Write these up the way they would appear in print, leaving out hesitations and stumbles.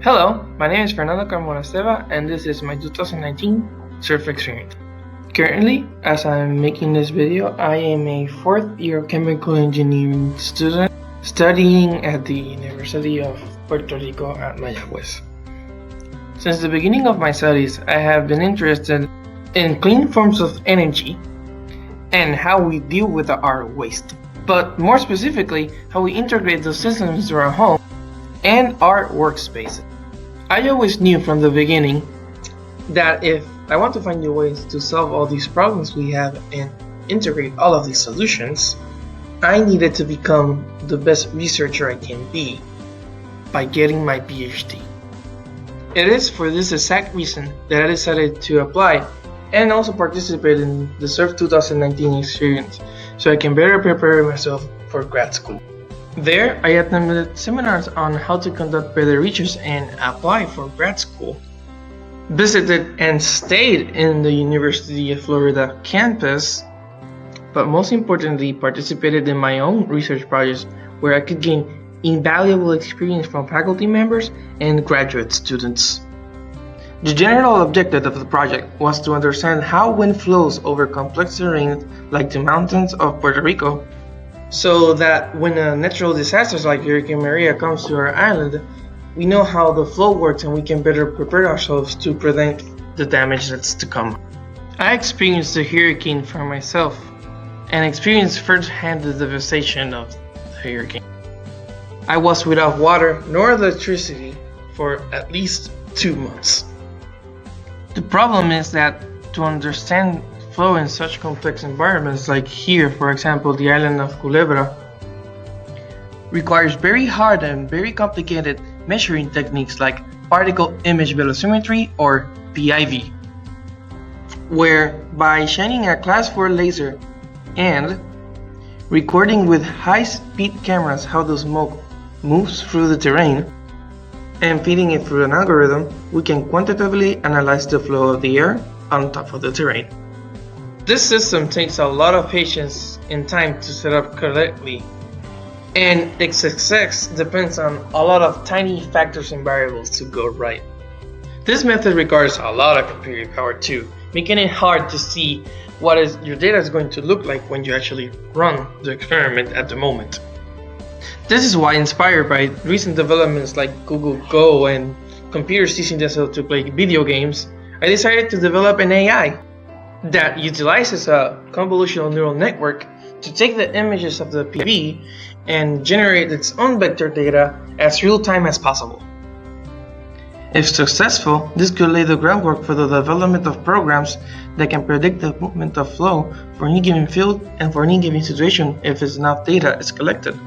Hello, my name is Fernando Carmona Esteva, and this is my 2019 surf experience. Currently, as I'm making this video, I am a 4th year chemical engineering student studying at the University of Puerto Rico at Mayagüez. Since the beginning of my studies, I have been interested in clean forms of energy and how we deal with our waste, but more specifically, how we integrate those systems to our home and our workspace. I always knew from the beginning that if I want to find new ways to solve all these problems we have and integrate all of these solutions, I needed to become the best researcher I can be by getting my PhD. It is for this exact reason that I decided to apply and also participate in the SURF 2019 experience so I can better prepare myself for grad school. There, I attended seminars on how to conduct better research and apply for grad school, visited and stayed in the University of Florida campus, but most importantly, participated in my own research projects where I could gain invaluable experience from faculty members and graduate students. The general objective of the project was to understand how wind flows over complex terrain like the mountains of Puerto Rico, so that when a natural disaster like Hurricane Maria comes to our island, we know how the flow works and we can better prepare ourselves to prevent the damage that's to come. I experienced the hurricane for myself and experienced firsthand the devastation of the hurricane. I was without water nor electricity for at least 2 months. The problem is that to understand flow in such complex environments like here, for example, the island of Culebra, requires very hard and very complicated measuring techniques like particle image velocimetry or PIV, where by shining a class 4 laser and recording with high-speed cameras how the smoke moves through the terrain and feeding it through an algorithm, we can quantitatively analyze the flow of the air on top of the terrain. This system takes a lot of patience and time to set up correctly, and its success depends on a lot of tiny factors and variables to go right. This method requires a lot of computing power too, making it hard to see what your data is going to look like when you actually run the experiment at the moment. This is why, inspired by recent developments like Google Go and computers teaching themselves to play video games, I decided to develop an AI that utilizes a convolutional neural network to take the images of the PV and generate its own vector data as real-time as possible. If successful, this could lay the groundwork for the development of programs that can predict the movement of flow for any given field and for any given situation if enough data is collected.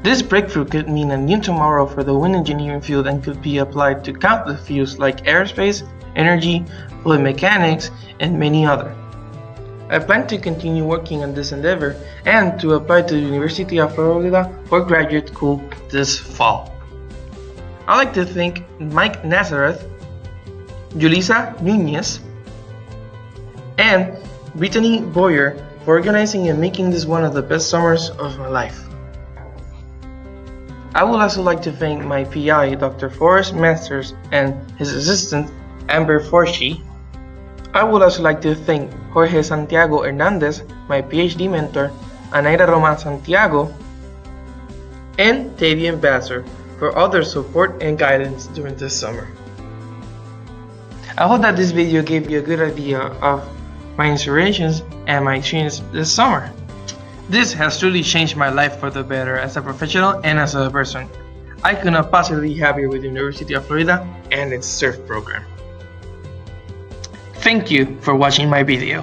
This breakthrough could mean a new tomorrow for the wind engineering field and could be applied to countless fields like aerospace, energy, fluid mechanics, and many others. I plan to continue working on this endeavor and to apply to the University of Florida for graduate school this fall. I'd like to thank Mike Nazareth, Julissa Nunez, and Brittany Boyer for organizing and making this one of the best summers of my life. I would also like to thank my PI, Dr. Forrest Masters, and his assistant, Amber Forshi. I would also like to thank Jorge Santiago Hernandez, my PhD mentor, Anaira Roman Santiago, and Tavian Basser for all their support and guidance during this summer. I hope that this video gave you a good idea of my inspirations and my experience this summer. This has truly changed my life for the better as a professional and as a person. I could not possibly be happier with the University of Florida and its SURF program. Thank you for watching my video.